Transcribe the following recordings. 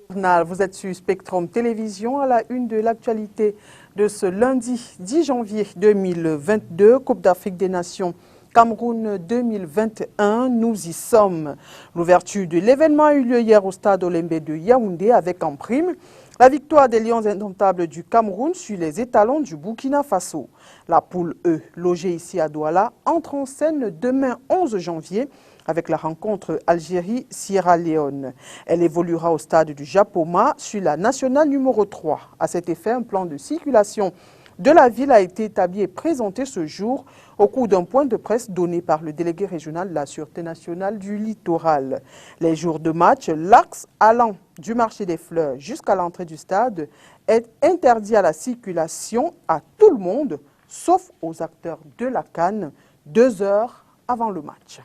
Vous êtes sur Spectrum Télévision à la une de l'actualité de ce lundi 10 janvier 2022, Coupe d'Afrique des Nations Cameroun 2021. Nous y sommes. L'ouverture de l'événement a eu lieu hier au stade Olembe de Yaoundé avec en prime la victoire des Lions indomptables du Cameroun sur les étalons du Burkina Faso. La poule E, logée ici à Douala, entre en scène demain 11 janvier avec la rencontre Algérie-Sierra Leone. Elle évoluera au stade du Japoma sur la nationale numéro 3. À cet effet, un plan de circulation de la ville a été établi et présenté ce jour au cours d'un point de presse donné par le délégué régional de la Sûreté nationale du littoral. Les jours de match, l'axe allant du marché des fleurs jusqu'à l'entrée du stade est interdit à la circulation à tout le monde, sauf aux acteurs de la CAN, 2 heures avant le match.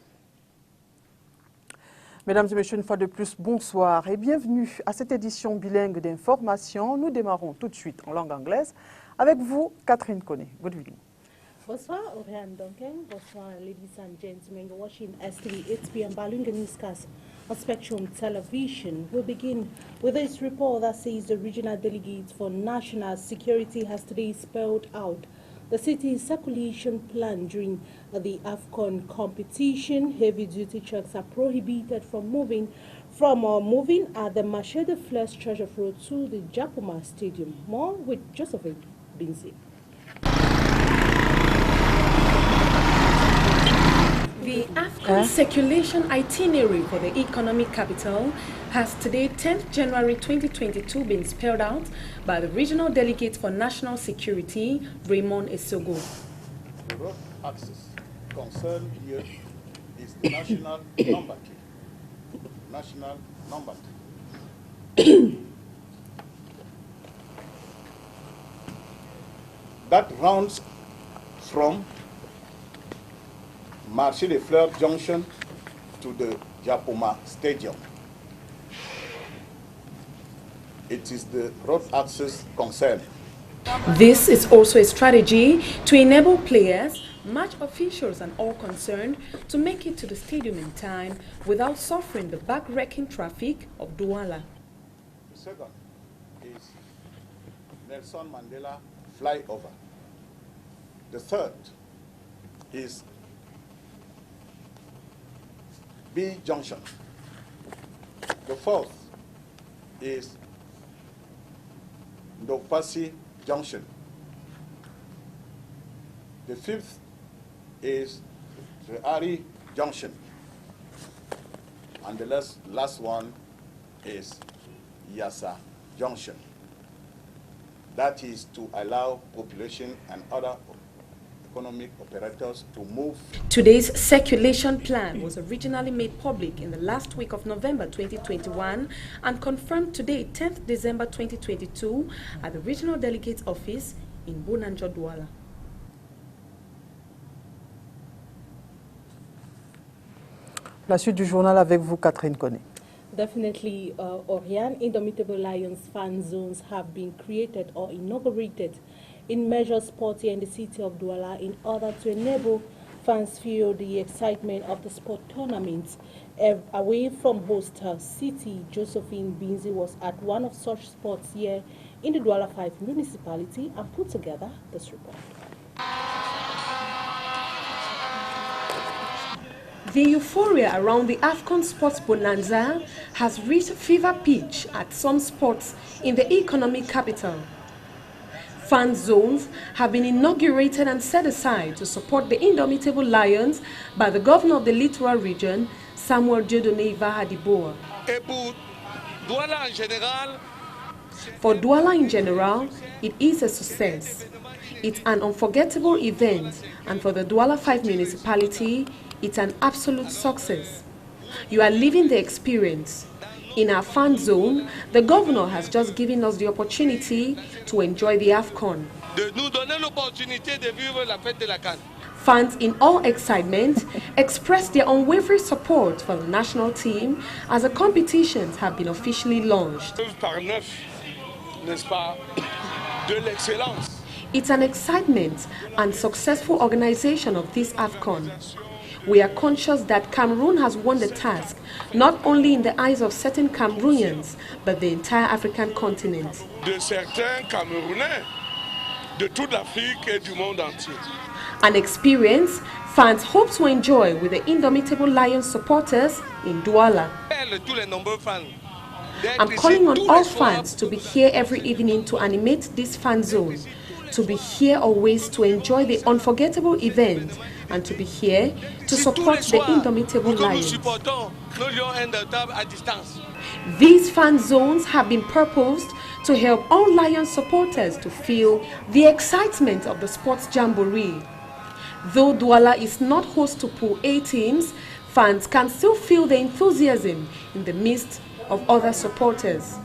Mesdames et messieurs, une fois de plus, bonsoir et bienvenue à cette édition bilingue d'information. Nous démarrons tout de suite en langue anglaise avec vous, Catherine Koné. Good evening. Bonsoir, Oriane Duncan. Bonsoir, ladies and gentlemen. You're watching STV 8 p.m. Balunga Newscast on Spectrum Television. We'll begin with this report that says the regional delegate for national security has today spelled out the city's circulation plan during the AFCON competition. Heavy-duty trucks are prohibited from moving at the Marché des Fleurs stretch of road to the Japoma Stadium. More with Josephine Binzi. The AFCON circulation itinerary for the economic capital has today, 10th January 2022, been spelled out by the regional delegate for national security, Raymond Esogo. The road access concerned here is the national number key. National number key. That runs from Marché des Fleurs Junction to the Japoma Stadium. It is the road access concern. This is also a strategy to enable players, match officials and all concerned to make it to the stadium in time without suffering the back-wrecking traffic of Douala. The second is Nelson Mandela flyover. The third is B Junction. The fourth is Ndopasi Junction. The fifth is Reari Junction. And the last one is Yassa Junction. That is to allow population and other economic operators to move. Today's circulation plan was originally made public in the last week of November 2021 and confirmed today, 10th December 2022, at the Regional Delegate's Office in Bonanjo, Douala. La suite du journal avec vous, Catherine Koné. Definitely, Oriane, Indomitable Lions fan zones have been created or inaugurated in major sports here in the city of Douala in order to enable fans feel the excitement of the sport tournaments. Away from host city, Josephine Binzi was at one of such sports here in the Douala 5 municipality and put together this report. The euphoria around the AFCON Sports Bonanza has reached fever pitch at some spots in the economic capital. Fan zones have been inaugurated and set aside to support the Indomitable Lions by the governor of the littoral region, Samuel Dieudonné Iva-Hadiboa. For Douala in general, it is a success. It's an unforgettable event, and for the Douala 5 municipality, it's an absolute success. You are living the experience. In our fan zone, the governor has just given us the opportunity to enjoy the AFCON. Fans in all excitement expressed their unwavering support for the national team as the competitions have been officially launched. It's an excitement and successful organization of this AFCON. we are conscious that Cameroon has won the task, not only in the eyes of certain Cameroonians, but the entire African continent. De certains Camerounais, de toute l'Afrique et du monde entier. An experience fans hope to enjoy with the indomitable Lions supporters in Douala. I'm calling on all fans to be here every evening to animate this fan zone, to be here always to enjoy the unforgettable event, and to be here to support the indomitable Lions. These fan zones have been purposed to help all Lions supporters to feel the excitement of the sports jamboree. Though Douala is not host to Pool A teams, fans can still feel the enthusiasm in the midst of other supporters.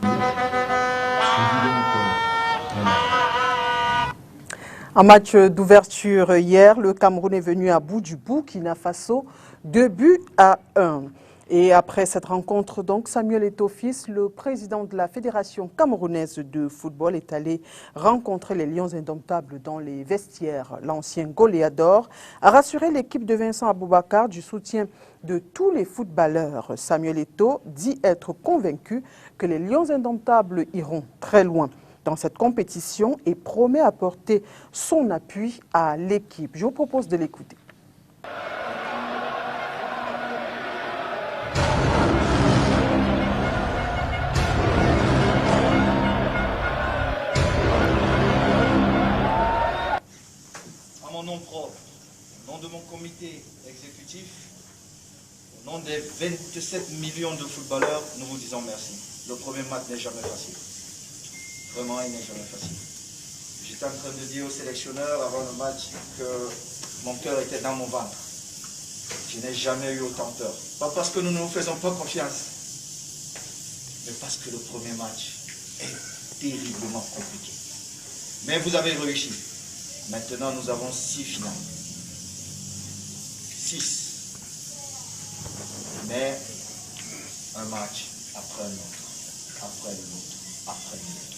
En match d'ouverture hier, le Cameroun est venu à bout du Burkina Faso, 2-1. Et après cette rencontre, donc, Samuel Eto'o-Fils, le président de la Fédération camerounaise de football, est allé rencontrer les Lions indomptables dans les vestiaires. L'ancien goléador a rassuré l'équipe de Vincent Aboubakar du soutien de tous les footballeurs. Samuel Eto'o dit être convaincu que les Lions indomptables iront très loin dans cette compétition et promet apporter son appui à l'équipe. Je vous propose de l'écouter. Nom propre, au nom de mon comité exécutif, au nom des 27 millions de footballeurs, nous vous disons merci. Le premier match n'est jamais facile. Vraiment, il n'est jamais facile. J'étais en train de dire au sélectionneur avant le match que mon cœur était dans mon ventre. Je n'ai jamais eu autant peur. Pas parce que nous ne nous faisons pas confiance, mais parce que le premier match est terriblement compliqué. Mais vous avez réussi. Maintenant, nous avons 6 finales. 6. Mais un match après un autre, après l'autre, après l'autre.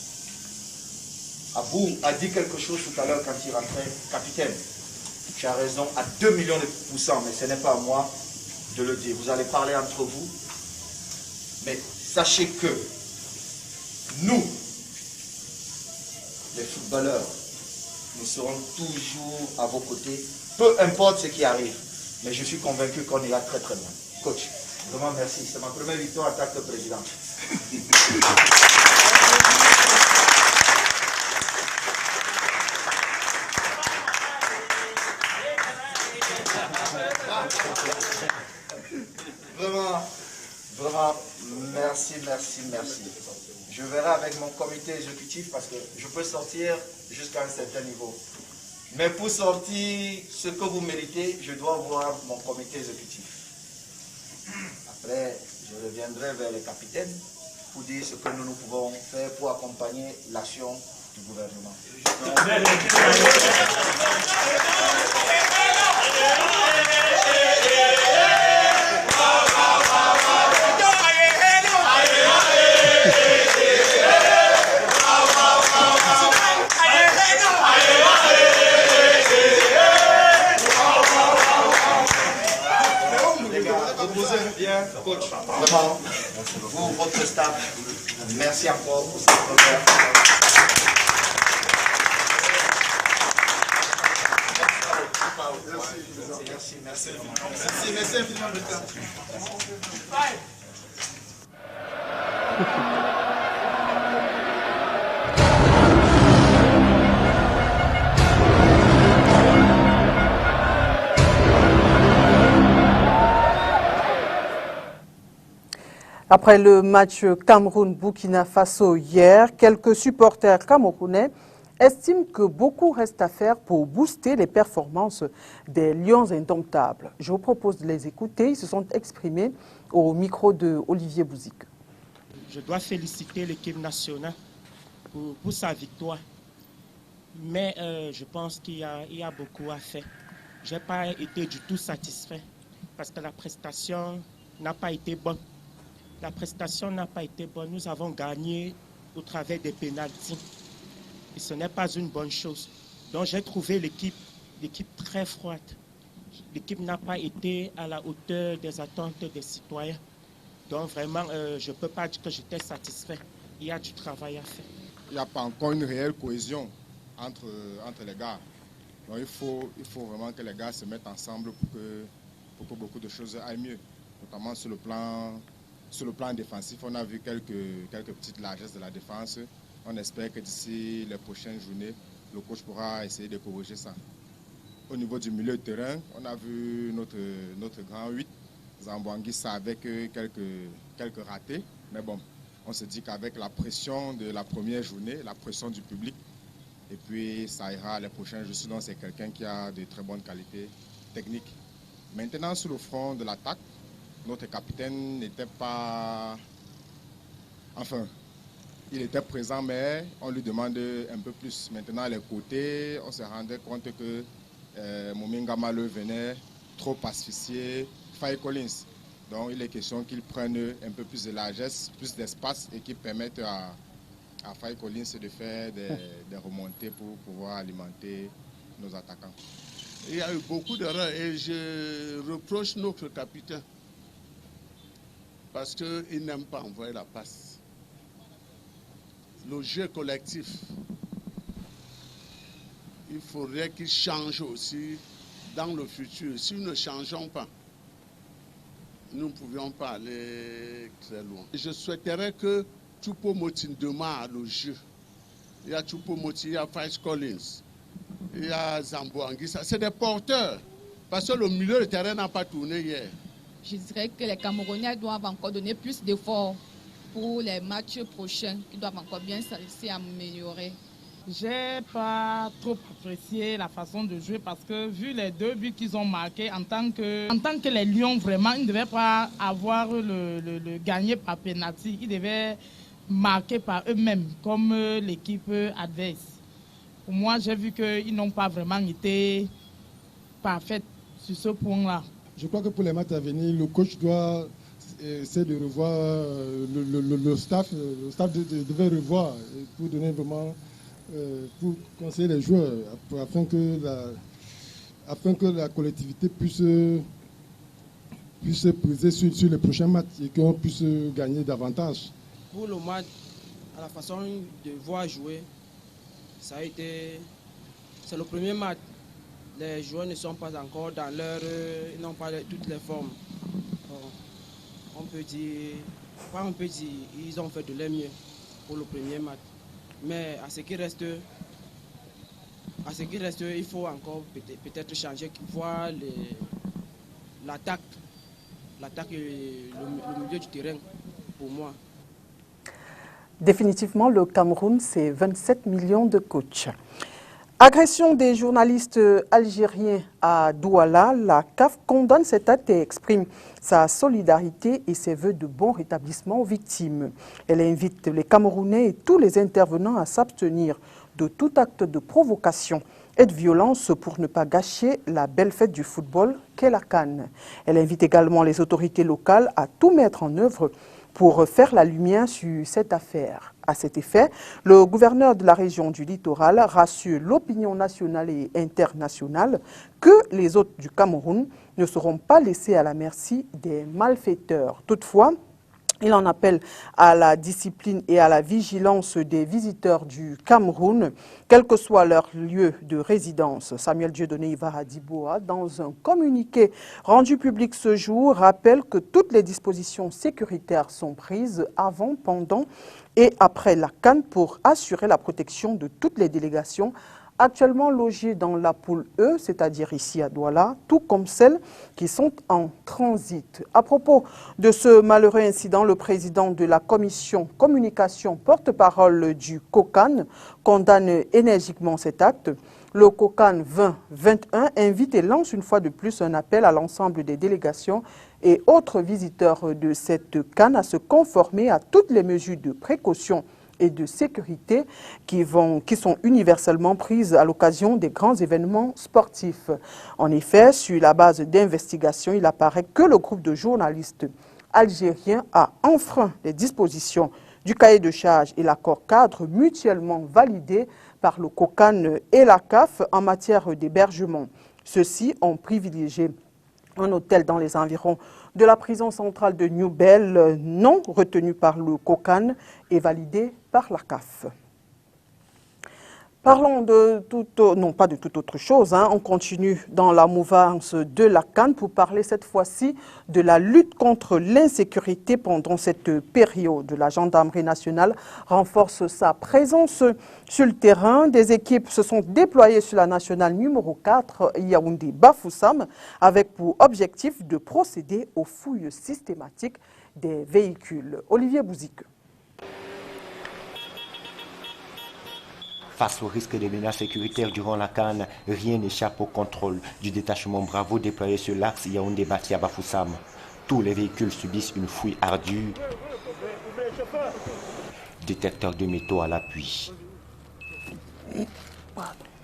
Abou a dit quelque chose tout à l'heure quand il rentrait. Capitaine, tu as raison à 2 millions de pourcents, mais ce n'est pas à moi de le dire. Vous allez parler entre vous. Mais sachez que nous, les footballeurs, nous serons toujours à vos côtés, peu importe ce qui arrive. Mais je suis convaincu qu'on ira très très loin. Coach, vraiment merci. C'est ma première victoire en tant que président. Vraiment, merci. Je verrai avec mon comité exécutif parce que je peux sortir jusqu'à un certain niveau. Mais pour sortir ce que vous méritez, je dois voir mon comité exécutif. Après, je reviendrai vers les capitaines pour dire ce que nous pouvons faire pour accompagner l'action du gouvernement. Bien, coach. Vraiment, vous, votre staff, merci encore pour cette première. Merci infiniment de temps. Après le match Cameroun-Burkina Faso hier, quelques supporters camerounais estiment que beaucoup reste à faire pour booster les performances des Lions indomptables. Je vous propose de les écouter. Ils se sont exprimés au micro de Olivier Bouzik. Je dois féliciter l'équipe nationale pour sa victoire. Mais je pense qu'il y a beaucoup à faire. Je n'ai pas été du tout satisfait parce que la prestation n'a pas été bonne. La prestation n'a pas été bonne. Nous avons gagné au travers des pénaltys. Et ce n'est pas une bonne chose. Donc j'ai trouvé l'équipe très froide. l'équipe n'a pas été à la hauteur des attentes des citoyens. Donc vraiment, je ne peux pas dire que j'étais satisfait. Il y a du travail à faire. Il n'y a pas encore une réelle cohésion entre les gars. Donc il faut vraiment que les gars se mettent ensemble pour que beaucoup de choses aillent mieux. Notamment sur le plan défensif, on a vu quelques petites largesses de la défense. On espère que d'ici les prochaines journées, le coach pourra essayer de corriger ça. Au niveau du milieu de terrain, on a vu notre grand 8, Zamboanguissa, avec quelques ratés. Mais bon, on se dit qu'avec la pression de la première journée, la pression du public, et puis ça ira les prochains jours. Sinon, c'est quelqu'un qui a de très bonnes qualités techniques. Maintenant, sur le front de l'attaque, notre capitaine n'était pas... Enfin, il était présent, mais on lui demande un peu plus. Maintenant, les côtés, on se rendait compte que Mominga Malo venait trop asphyxier Faye Collins. Donc, il est question qu'il prenne un peu plus de largesse, plus d'espace et qu'il permette à Faye Collins de faire des remontées pour pouvoir alimenter nos attaquants. Il y a eu beaucoup d'erreurs et je reproche notre capitaine parce qu'il n'aime pas envoyer la passe. Le jeu collectif, il faudrait qu'il change aussi dans le futur. Si nous ne changeons pas, nous ne pouvions pas aller très loin. Je souhaiterais que Choupo-Moting démarre le jeu. Il y a Choupo-Moting, il y a Faye Collins, il y a Zamboanguissa. C'est des porteurs. Parce que le milieu de terrain n'a pas tourné hier. Je dirais que les Camerounais doivent encore donner plus d'efforts pour les matchs prochains. Ils doivent encore bien s'améliorer. Je n'ai pas trop apprécié la façon de jouer parce que vu les 2 buts qu'ils ont marqués, en tant que les Lions, vraiment, ils ne devaient pas avoir le gagné par penalty. Ils devaient marquer par eux-mêmes, comme l'équipe adverse. Pour moi, j'ai vu qu'ils n'ont pas vraiment été parfaits sur ce point-là. Je crois que pour les matchs à venir, le coach doit essayer de revoir le staff. Le staff devait revoir pour donner vraiment, pour conseiller les joueurs, afin que la collectivité puisse peser sur les prochains matchs et qu'on puisse gagner davantage. Pour le match, à la façon de voir jouer, ça a été... C'est le premier match. Les joueurs ne sont pas encore dans leur... Ils n'ont pas toutes les formes. On peut dire, ils ont fait de leur mieux pour le premier match. Mais à ce qui reste, il faut encore peut-être changer, voir l'attaque et le milieu du terrain pour moi. Définitivement, le Cameroun, c'est 27 millions de coachs. Agression des journalistes algériens à Douala, la CAF condamne cet acte et exprime sa solidarité et ses vœux de bon rétablissement aux victimes. Elle invite les Camerounais et tous les intervenants à s'abstenir de tout acte de provocation et de violence pour ne pas gâcher la belle fête du football qu'est la CAN. Elle invite également les autorités locales à tout mettre en œuvre pour faire la lumière sur cette affaire. À cet effet, le gouverneur de la région du littoral rassure l'opinion nationale et internationale que les hôtes du Cameroun ne seront pas laissés à la merci des malfaiteurs. Toutefois, il en appelle à la discipline et à la vigilance des visiteurs du Cameroun, quel que soit leur lieu de résidence. Samuel Dieudonné Ivaradiboa, dans un communiqué rendu public ce jour, rappelle que toutes les dispositions sécuritaires sont prises avant, pendant et après la CAN pour assurer la protection de toutes les délégations actuellement logées dans la poule E, c'est-à-dire ici à Douala, tout comme celles qui sont en transit. À propos de ce malheureux incident, le président de la commission communication porte-parole du COCAN condamne énergiquement cet acte. Le COCAN 2021 invite et lance une fois de plus un appel à l'ensemble des délégations et autres visiteurs de cette CAN à se conformer à toutes les mesures de précaution et de sécurité qui sont universellement prises à l'occasion des grands événements sportifs. En effet, sur la base d'investigations, il apparaît que le groupe de journalistes algériens a enfreint les dispositions du cahier de charges et l'accord cadre mutuellement validé par le COCAN et la CAF en matière d'hébergement. Ceux-ci ont privilégié un hôtel dans les environs de la prison centrale de New Bell, non retenu par le COCAN et validé par la CAF. Parlons de non pas de toute autre chose, on continue dans la mouvance de la CAN pour parler cette fois-ci de la lutte contre l'insécurité pendant cette période. La gendarmerie nationale renforce sa présence sur le terrain. Des équipes se sont déployées sur la nationale numéro 4, Yaoundé-Bafoussam, avec pour objectif de procéder aux fouilles systématiques des véhicules. Olivier Bouzik. Face au risque de menaces sécuritaires durant la CAN, rien n'échappe au contrôle du détachement Bravo déployé sur l'axe Yaoundé-Batia-Bafoussam. Tous les véhicules subissent une fouille ardue. Détecteurs de métaux à l'appui.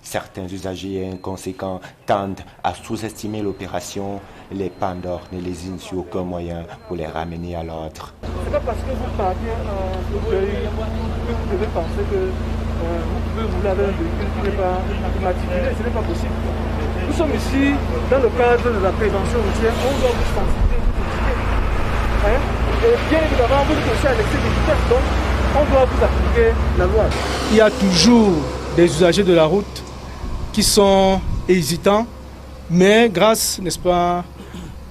Certains usagers inconséquents tendent à sous-estimer l'opération. Les pandores ne lésinent sur aucun moyen pour les ramener à l'ordre. C'est pas parce que vous partez au pays que vous devez penser que vous pouvez rouler avec un véhicule qui n'est pas immatriculé, ce n'est pas possible. Nous sommes ici dans le cadre de la prévention routière, on doit vous sensibiliser, vous éduquer. Et bien évidemment, vous êtes aussi à l'excès de vitesse, donc on doit vous appliquer la loi. Il y a toujours des usagers de la route qui sont hésitants, mais grâce, n'est-ce pas,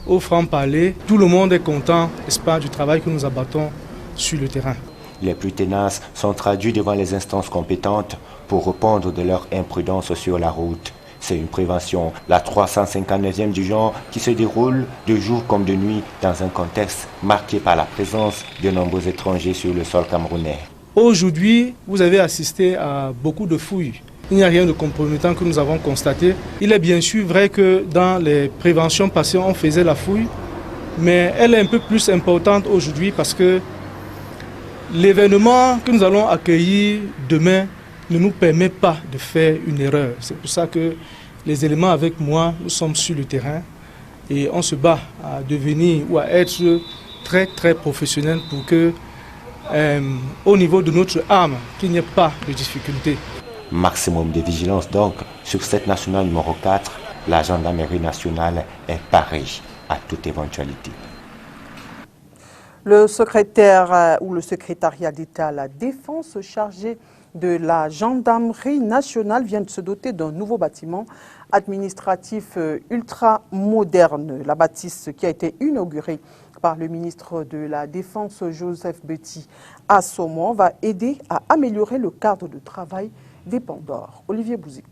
au franc-parler, tout le monde est content, n'est-ce pas, du travail que nous abattons sur le terrain. Les plus tenaces sont traduits devant les instances compétentes pour répondre de leur imprudence sur la route. C'est une prévention, la 359e du genre, qui se déroule de jour comme de nuit dans un contexte marqué par la présence de nombreux étrangers sur le sol camerounais. Aujourd'hui, vous avez assisté à beaucoup de fouilles. Il n'y a rien de compromettant que nous avons constaté. Il est bien sûr vrai que dans les préventions passées, on faisait la fouille, mais elle est un peu plus importante aujourd'hui parce que l'événement que nous allons accueillir demain ne nous permet pas de faire une erreur. C'est pour ça que les éléments avec moi, nous sommes sur le terrain et on se bat à devenir ou à être très très professionnel pour que, au niveau de notre arme, qu'il n'y ait pas de difficultés. Maximum de vigilance donc sur cette nationale numéro 4, la gendarmerie nationale est parée à toute éventualité. Le secrétaire ou le secrétariat d'État à la Défense chargé de la gendarmerie nationale vient de se doter d'un nouveau bâtiment administratif ultra moderne. La bâtisse qui a été inaugurée par le ministre de la Défense Joseph Betty Assomo va aider à améliorer le cadre de travail des Pandores. Olivier Bouzik.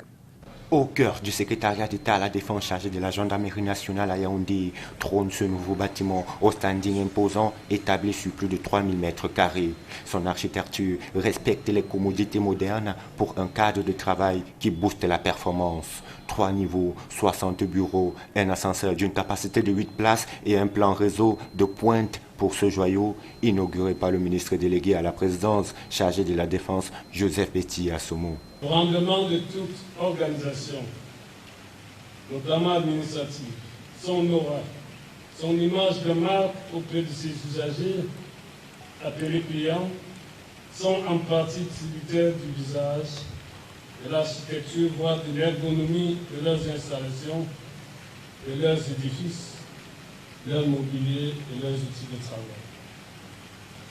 Au cœur du secrétariat d'État à la Défense chargé de la gendarmerie nationale à Yaoundé trône ce nouveau bâtiment au standing imposant établi sur plus de 3000 mètres carrés. Son architecture respecte les commodités modernes pour un cadre de travail qui booste la performance. 3 niveaux, 60 bureaux, un ascenseur d'une capacité de 8 places et un plan réseau de pointe pour ce joyau inauguré par le ministre délégué à la présidence chargé de la Défense, Joseph Betty Assomo. Le rendement de toute organisation, notamment administrative, son aura, son image de marque auprès de ses usagers, appelés clients, sont en partie tributaires du visage, de l'architecture, voire de l'ergonomie de leurs installations, de leurs édifices, leur mobilier et leurs outils de travail.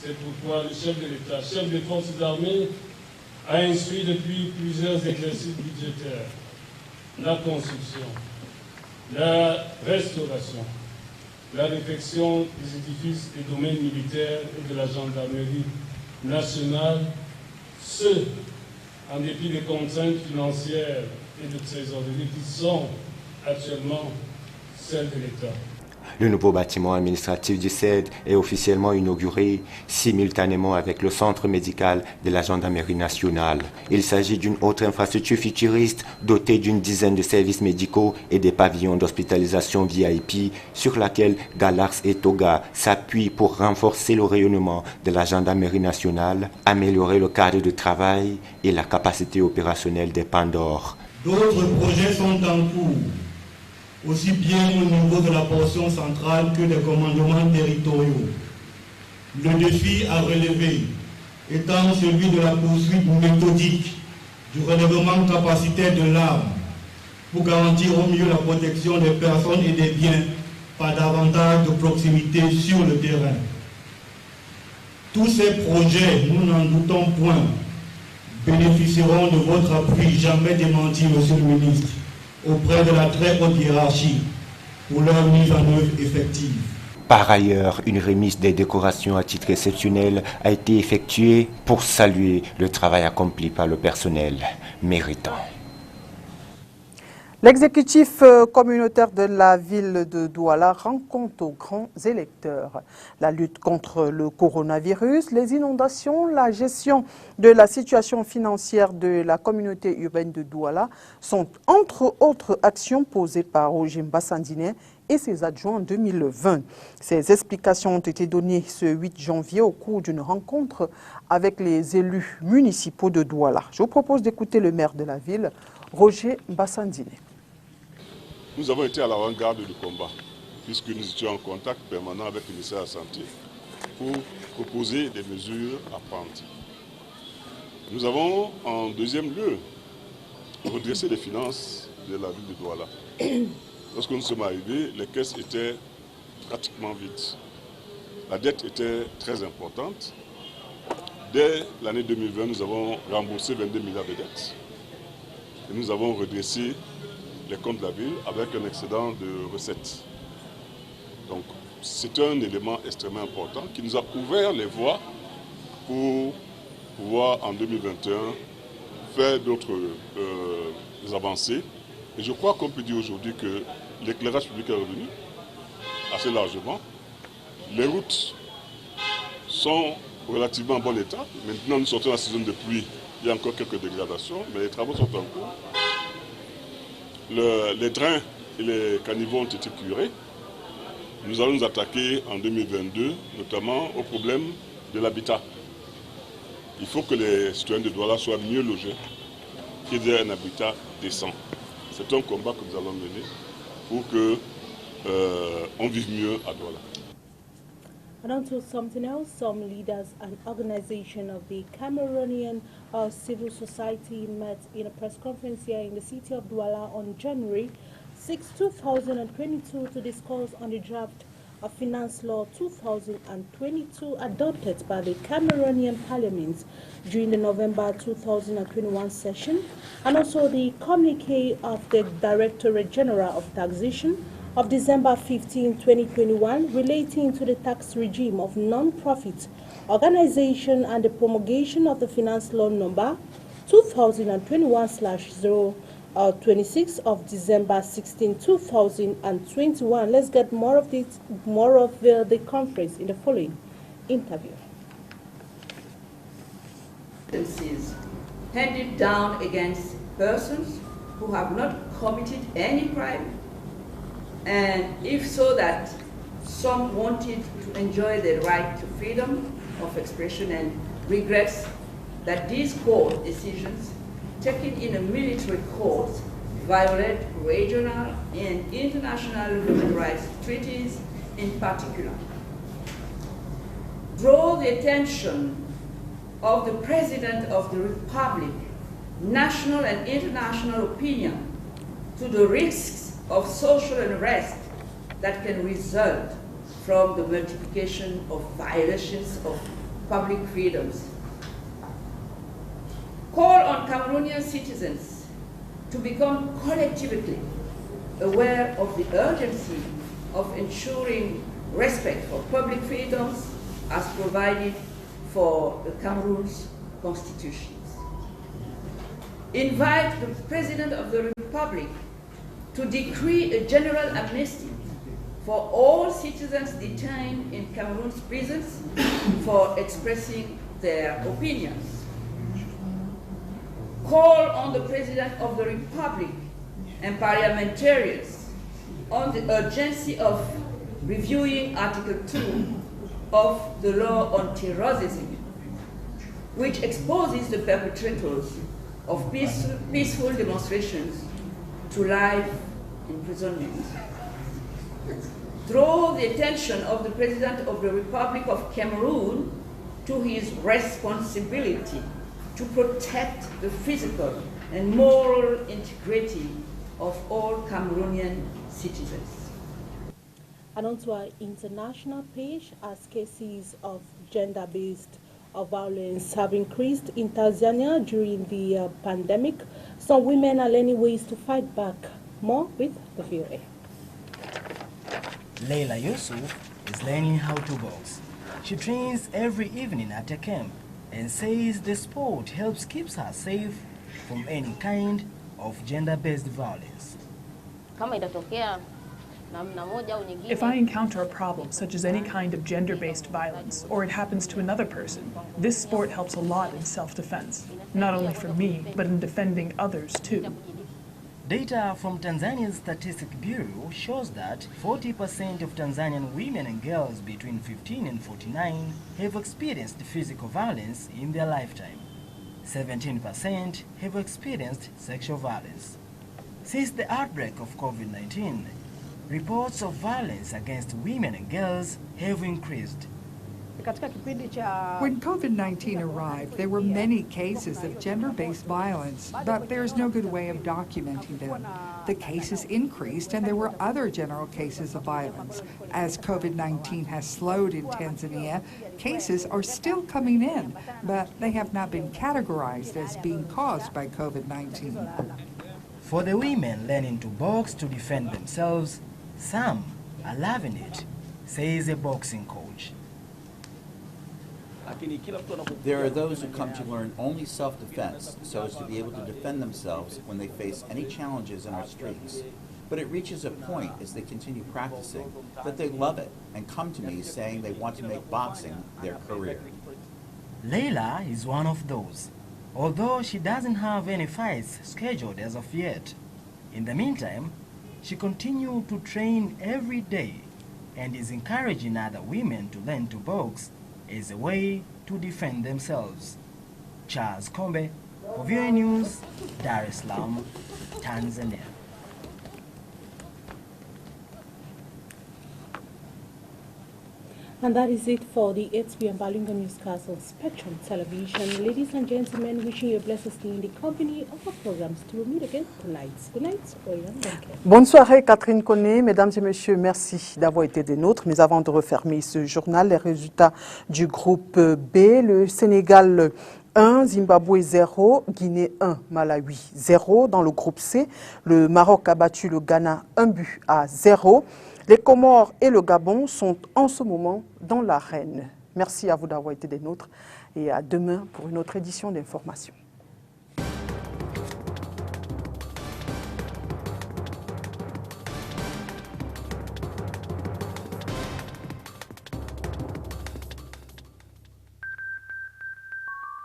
C'est pourquoi le chef de l'État, chef des forces armées, a instruit depuis plusieurs exercices budgétaires la construction, la restauration, la réfection des édifices et domaines militaires et de la gendarmerie nationale, ce, en dépit des contraintes financières et de trésorerie qui sont actuellement celles de l'État. Le nouveau bâtiment administratif du CED est officiellement inauguré simultanément avec le centre médical de la gendarmerie nationale. Il s'agit d'une autre infrastructure futuriste dotée d'une dizaine de services médicaux et des pavillons d'hospitalisation VIP sur laquelle Galax et Toga s'appuient pour renforcer le rayonnement de la gendarmerie nationale, améliorer le cadre de travail et la capacité opérationnelle des Pandores. D'autres projets sont en cours, aussi bien au niveau de la portion centrale que des commandements territoriaux. Le défi à relever étant celui de la poursuite méthodique du relèvement capacitaire de l'arme pour garantir au mieux la protection des personnes et des biens par davantage de proximité sur le terrain. Tous ces projets, nous n'en doutons point, bénéficieront de votre appui jamais démenti, Monsieur le ministre, auprès de la très haute hiérarchie pour leur mise en œuvre effective. Par ailleurs, une remise des décorations à titre exceptionnel a été effectuée pour saluer le travail accompli par le personnel méritant. L'exécutif communautaire de la ville de Douala rend compte aux grands électeurs. La lutte contre le coronavirus, les inondations, la gestion de la situation financière de la communauté urbaine de Douala sont entre autres actions posées par Ojimba Sandine et ses adjoints en 2020. Ces explications ont été données ce 8 janvier au cours d'une rencontre avec les élus municipaux de Douala. Je vous propose d'écouter le maire de la ville, Roger Bassandine. Nous avons été à l'avant-garde du combat, puisque nous étions en contact permanent avec le ministère de la Santé pour proposer des mesures à prendre. Nous avons, en deuxième lieu, redressé les finances de la ville de Douala. Lorsque nous sommes arrivés, les caisses étaient pratiquement vides. La dette était très importante. Dès l'année 2020, nous avons remboursé 22 milliards de dettes. Et nous avons redressé les comptes de la ville avec un excédent de recettes. Donc c'est un élément extrêmement important qui nous a ouvert les voies pour pouvoir en 2021 faire d'autres avancées. Et je crois qu'on peut dire aujourd'hui que l'éclairage public est revenu assez largement. Les routes sont relativement en bon état. Maintenant nous sortons de la saison de pluie, il y a encore quelques dégradations, mais les travaux sont en cours. Les drains et les caniveaux ont été curés. Nous allons nous attaquer en 2022, notamment au problème de l'habitat. Il faut que les citoyens de Douala soient mieux logés, qu'ils aient un habitat décent. C'est un combat que nous allons mener pour qu'on vive mieux à Douala. And on to something else, some leaders and organizations of the Cameroonian civil society met in a press conference here in the city of Douala on January 6, 2022 to discuss on the draft of Finance Law 2022 adopted by the Cameroonian Parliament during the November 2021 session, and also the communique of the Directorate General of Taxation of December 15, 2021 relating to the tax regime of non-profit organization and the promulgation of the Finance Law number 2021/026 of December 16, 2021. Let's get more of the conference in the following interview. Handed down against persons who have not committed any crime, and if so that some wanted to enjoy the right to freedom of expression, and regrets that these court decisions taken in a military court violate regional and international human rights treaties in particular. Draw the attention of the President of the Republic, national and international opinion, to the risks of social unrest that can result from the multiplication of violations of public freedoms. Call on Cameroonian citizens to become collectively aware of the urgency of ensuring respect for public freedoms as provided for the Cameroon's constitutions. Invite the President of the Republic to decree a general amnesty for all citizens detained in Cameroon's prisons for expressing their opinions. Call on the President of the Republic and parliamentarians on the urgency of reviewing Article 2 of the law on terrorism, which exposes the perpetrators of peaceful demonstrations to life imprisonment. Draw the attention of the President of the Republic of Cameroon to his responsibility to protect the physical and moral integrity of all Cameroonian citizens. And onto our international page, as cases of gender-based violence have increased in Tanzania during the pandemic, some women are learning ways to fight back. More with the VOA. Leila Yusuf is learning how to box. She trains every evening at a camp and says the sport helps keep her safe from any kind of gender-based violence. If I encounter a problem, such as any kind of gender-based violence, or it happens to another person, this sport helps a lot in self-defense, not only for me, but in defending others too. Data from Tanzania's Statistics Bureau shows that 40% of Tanzanian women and girls between 15 and 49 have experienced physical violence in their lifetime. 17% have experienced sexual violence. Since the outbreak of COVID-19, reports of violence against women and girls have increased. When COVID-19 arrived, there were many cases of gender-based violence, but there's no good way of documenting them. The cases increased and there were other general cases of violence. As COVID-19 has slowed in Tanzania, cases are still coming in, but they have not been categorized as being caused by COVID-19. For the women learning to box to defend themselves, some are loving it, says a boxing coach. There are those who come to learn only self-defense so as to be able to defend themselves when they face any challenges in our streets. But it reaches a point as they continue practicing that they love it and come to me saying they want to make boxing their career. Leila is one of those, although she doesn't have any fights scheduled as of yet. In the meantime, she continues to train every day and is encouraging other women to learn to box as a way to defend themselves. Charles Kombe, for VOA News, Dar es Salaam, Tanzania. And that is it for the 8 p.m. Balunga newscast on Spectrum Television. Ladies and gentlemen, wishing you a blessed day in the company of our programs. To meet again tonight. Good night. Bonne soirée, Catherine Koné. Mesdames et messieurs, merci d'avoir été des nôtres. Mais avant de refermer ce journal, les résultats du groupe B, le Sénégal 1, Zimbabwe 0, Guinée 1, Malawi 0. Dans le groupe C, le Maroc a battu le Ghana 1-0. Les Comores et le Gabon sont en ce moment dans l'arène. Merci à vous d'avoir été des nôtres et à demain pour une autre édition d'information.